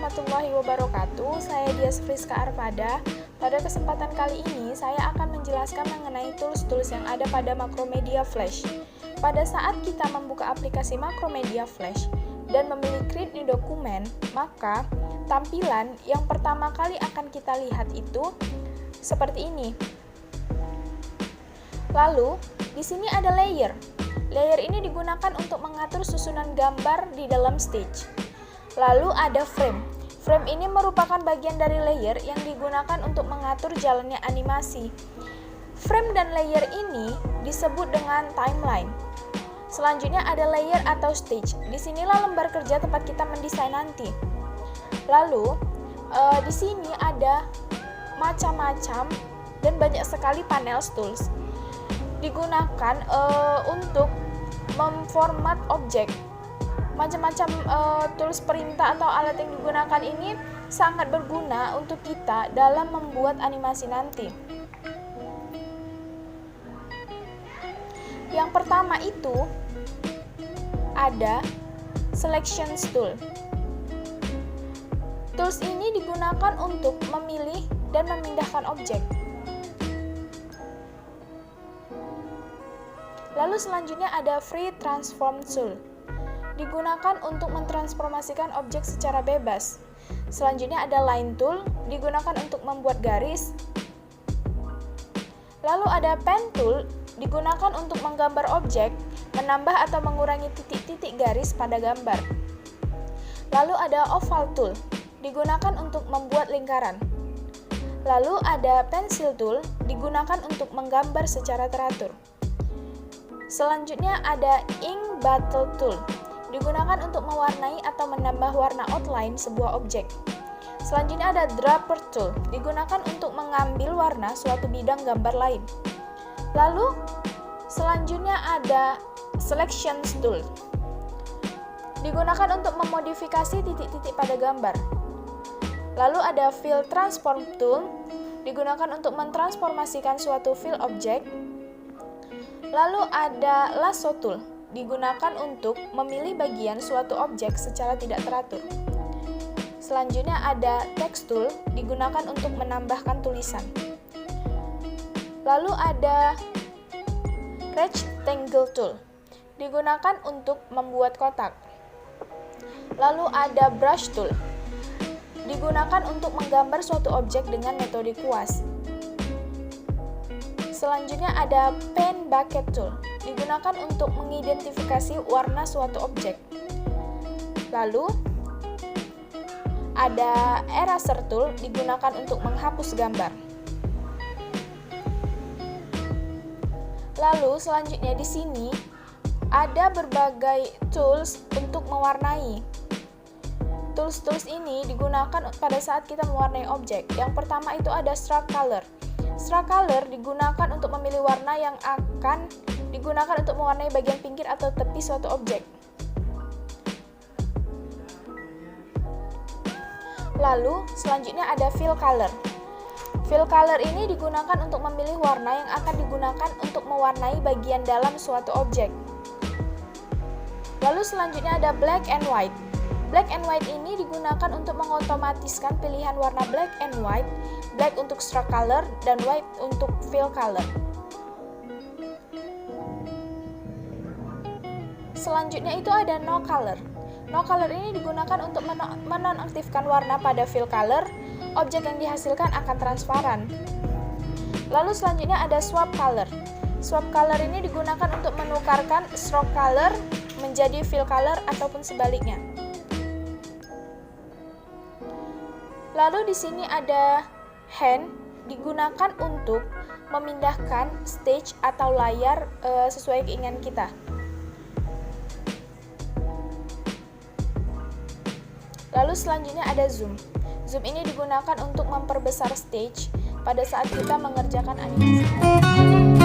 warahmatullahi wabarakatuh. Saya Dias Friska Arpada. Pada kesempatan kali ini, saya akan menjelaskan mengenai tools-tools yang ada pada Macromedia Flash. Pada saat kita membuka aplikasi Macromedia Flash dan memilih Create New Document, maka tampilan yang pertama kali akan kita lihat itu seperti ini. Lalu, di sini ada layer. Layer ini digunakan untuk mengatur susunan gambar di dalam stage. Lalu ada frame. Frame ini merupakan bagian dari layer yang digunakan untuk mengatur jalannya animasi. Frame dan layer ini disebut dengan timeline. Selanjutnya ada layer atau stage. Disinilah lembar kerja tempat kita mendesain nanti. Lalu, di sini ada macam-macam dan banyak sekali panel tools. Digunakan untuk memformat objek. Macam-macam tools perintah atau alat yang digunakan ini sangat berguna untuk kita dalam membuat animasi nanti. Yang pertama itu ada selection tool. Tools ini digunakan untuk memilih dan memindahkan objek. Lalu selanjutnya ada free transform tool. Digunakan untuk mentransformasikan objek secara bebas. Selanjutnya ada line tool, digunakan untuk membuat garis. Lalu ada pen tool, digunakan untuk menggambar objek, menambah atau mengurangi titik-titik garis pada gambar. Lalu ada oval tool, digunakan untuk membuat lingkaran. Lalu ada pencil tool, digunakan untuk menggambar secara teratur. Selanjutnya ada ink bottle tool, digunakan untuk mewarnai atau menambah warna outline sebuah objek. Selanjutnya ada draper tool, digunakan untuk mengambil warna suatu bidang gambar lain. Lalu, selanjutnya ada selection tool, digunakan untuk memodifikasi titik-titik pada gambar. Lalu ada fill transform tool, digunakan untuk mentransformasikan suatu fill objek. Lalu ada lasso tool, digunakan untuk memilih bagian suatu objek secara tidak teratur. Selanjutnya ada text tool, digunakan untuk menambahkan tulisan. Lalu ada rectangle tool, digunakan untuk membuat kotak. Lalu ada brush tool, digunakan untuk menggambar suatu objek dengan metode kuas. Selanjutnya ada paint bucket tool, digunakan untuk mengidentifikasi warna suatu objek. Lalu, ada eraser tool, digunakan untuk menghapus gambar. Lalu, selanjutnya di sini ada berbagai tools untuk mewarnai. Tools-tools ini digunakan pada saat kita mewarnai objek. Yang pertama itu ada stroke color. Stroke color digunakan untuk memilih warna yang akan digunakan untuk mewarnai bagian pinggir atau tepi suatu objek. Lalu, selanjutnya ada fill color. Fill color ini digunakan untuk memilih warna yang akan digunakan untuk mewarnai bagian dalam suatu objek. Lalu selanjutnya ada black and white. Black and white ini digunakan untuk mengotomatiskan pilihan warna black and white, black untuk stroke color dan white untuk fill color. Selanjutnya itu ada no color. No color ini digunakan untuk menonaktifkan warna pada fill color, objek yang dihasilkan akan transparan. Lalu selanjutnya ada swap color. Swap color ini digunakan untuk menukarkan stroke color menjadi fill color ataupun sebaliknya. Lalu di sini ada hand, digunakan untuk memindahkan stage atau layar sesuai keinginan kita. Lalu selanjutnya ada zoom. Zoom ini digunakan untuk memperbesar stage pada saat kita mengerjakan animasi.